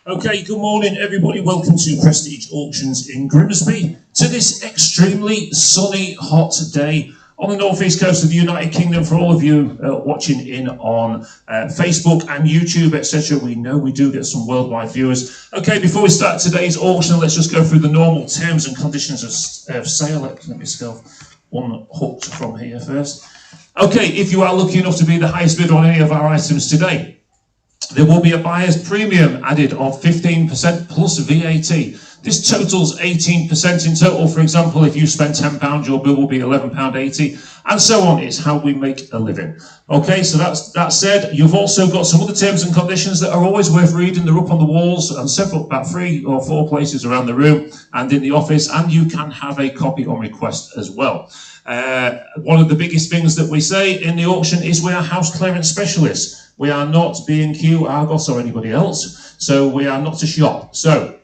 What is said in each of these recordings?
Okay, good morning everybody. Welcome to Prestige Auctions in Grimsby. To this extremely sunny, hot day on the northeast coast of the United Kingdom. For all of you watching in on Facebook and YouTube, etc., we know we do get some worldwide viewers. Okay, before we start today's auction, let's just go through the normal terms and conditions of sale. Let me myself unhooked from here first. Okay, if you are lucky enough to be the highest bidder on any of our items today, there will be a buyer's premium added of 15% plus VAT. This totals 18% in total. For example, if you spend £10, your bill will be £11.80, and so on. It's how we make a living. Okay, so that said, you've also got some other terms and conditions that are always worth reading. They're up on the walls and several, about 3 or 4 places around the room and in the office, and you can have a copy on request as well. One of the biggest things that we say in the auction is we are house clearance specialists. We are not B&Q, Argos or anybody else, so we are not a shop. So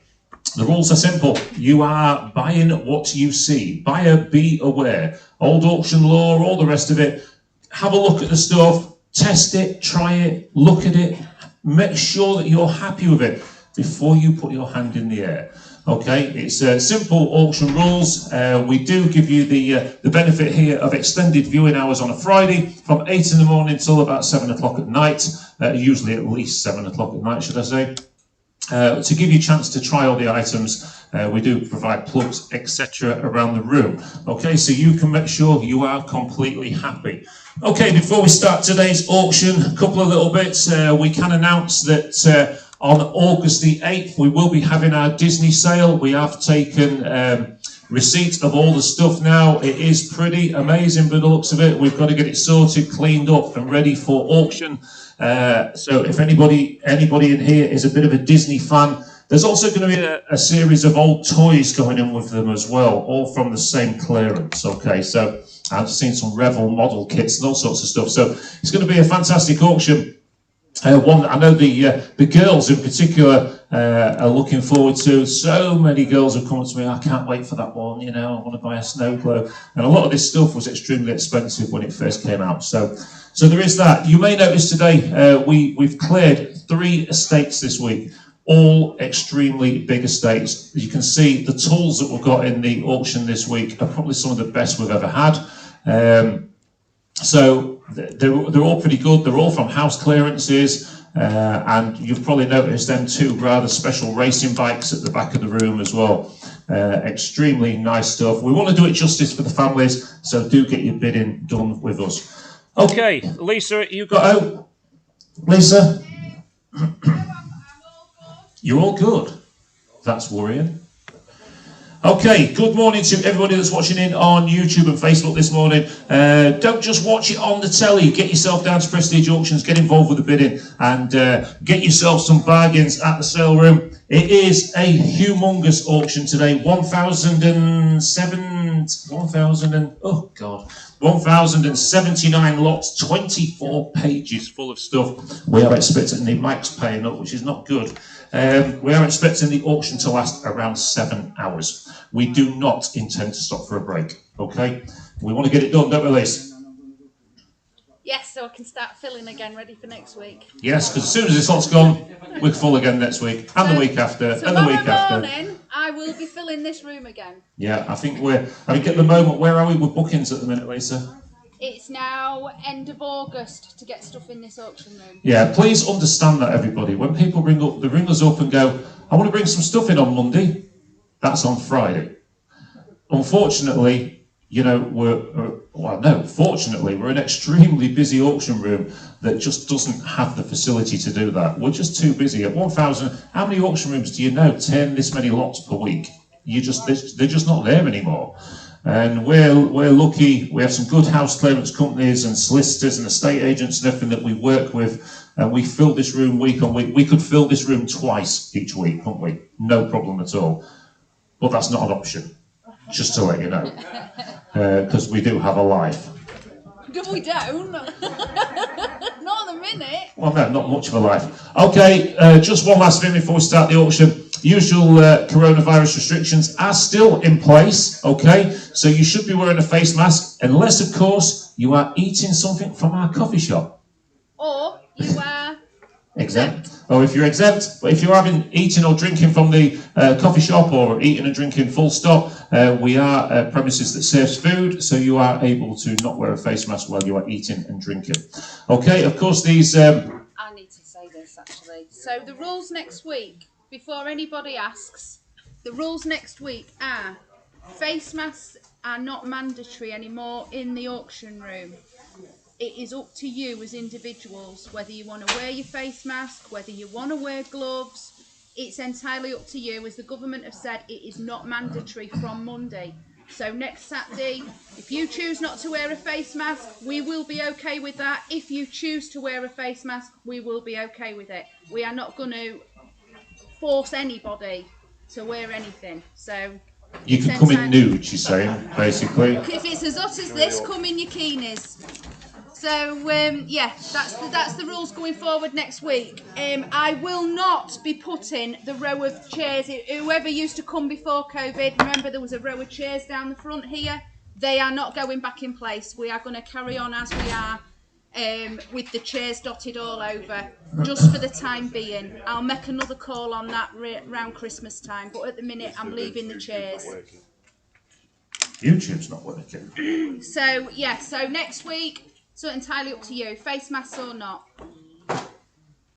the rules are simple. You are buying what you see. Buyer be aware. Old auction law, all the rest of it. Have a look at the stuff, test it, try it, look at it, make sure that you're happy with it before you put your hand in the air. Okay, it's simple auction rules. We do give you the benefit here of extended viewing hours on a Friday from 8 in the morning till about 7 o'clock at night, usually at least 7 o'clock at night, should I say. To give you a chance to try all the items, we do provide plugs, etc. around the room. Okay, so you can make sure you are completely happy. Okay, before we start today's auction, a couple of little bits. We can announce that on August the 8th, we will be having our Disney sale. We have taken receipt of all the stuff now. It is pretty amazing by the looks of it. We've got to get it sorted, cleaned up and ready for auction. So if anybody in here is a bit of a Disney fan, there's also going to be a series of old toys going in with them as well, all from the same clearance. Okay, so I've seen some Revel model kits and all sorts of stuff. So it's going to be a fantastic auction. One that I know the girls in particular are looking forward to. So many girls have come up to me, I can't wait for that one, you know, I want to buy a snow globe. And a lot of this stuff was extremely expensive when it first came out. So there is that. You may notice today we've cleared 3 estates this week, all extremely big estates. As you can see, the tools that we've got in the auction this week are probably some of the best we've ever had. So they're all pretty good. They're all from house clearances, and you've probably noticed them 2 rather special racing bikes at the back of the room as well. Extremely nice stuff. We want to do it justice for the families, so do get your bidding done with us. Okay, Lisa, you got out. Lisa, you're all good. That's worrying. Okay, good morning to everybody that's watching in on YouTube and Facebook this morning. Don't just watch it on the telly. Get yourself down to Prestige Auctions, get involved with the bidding, and get yourself some bargains at the sale room. It is a humongous auction today. 1,079 lots, 24 pages full of stuff. We are expecting the mic's paying up, which is not good. We are expecting the auction to last around 7 hours. We do not intend to stop for a break, okay? We want to get it done, don't we, Liz? Yes, so I can start filling again, ready for next week. Yes, because as soon as this lot's gone, we're full again next week, and the week after, and the week after. Tomorrow morning, I will be filling this room again. Yeah, I think at the moment, where are we with bookings at the minute, Lisa? It's now end of August to get stuff in this auction room. Yeah, please understand that, everybody. When people ring us up and go, I want to bring some stuff in on Monday, that's on Friday. Unfortunately, fortunately, we're an extremely busy auction room that just doesn't have the facility to do that. We're just too busy. At 1,000, how many auction rooms do you know turn this many lots per week? They're just not there anymore. And we're lucky. We have some good house clearance companies and solicitors and estate agents and everything that we work with, and we fill this room week on week. We could fill this room twice each week, couldn't we? No problem at all. But that's not an option, just to let you know, because we do have a life. No, we don't. Not at the minute. Well, no, not much of a life. Okay, just one last thing before we start the auction. Usual coronavirus restrictions are still in place, okay? So you should be wearing a face mask, unless, of course, you are eating something from our coffee shop. Or you are exempt. Or if you're exempt, but if you're eating or drinking from the coffee shop or eating and drinking full stop, we are premises that serves food, so you are able to not wear a face mask while you are eating and drinking. Okay, of course these... I need to say this, actually. So the rules next week, before anybody asks, the rules next week are face masks are not mandatory anymore in the auction room. It is up to you as individuals whether you want to wear your face mask, whether you want to wear gloves. It's entirely up to you. As the government have said, it is not mandatory from Monday. So next Saturday, if you choose not to wear a face mask, we will be okay with that. If you choose to wear a face mask, we will be okay with it. We are not going to force anybody to wear anything. So you can come in nude, she's saying, basically. If it's as hot as this, come in your keenies. So yeah, that's the rules going forward next week. I will not be putting the row of chairs. Whoever used to come before COVID, remember there was a row of chairs down the front here. They are not going back in place. We are going to carry on as we are, with the chairs dotted all over, just for the time being. I'll make another call on that around Christmas time, but at the minute I'm leaving the chairs. YouTube's not working. So yeah, so next week, so entirely up to you, face masks or not.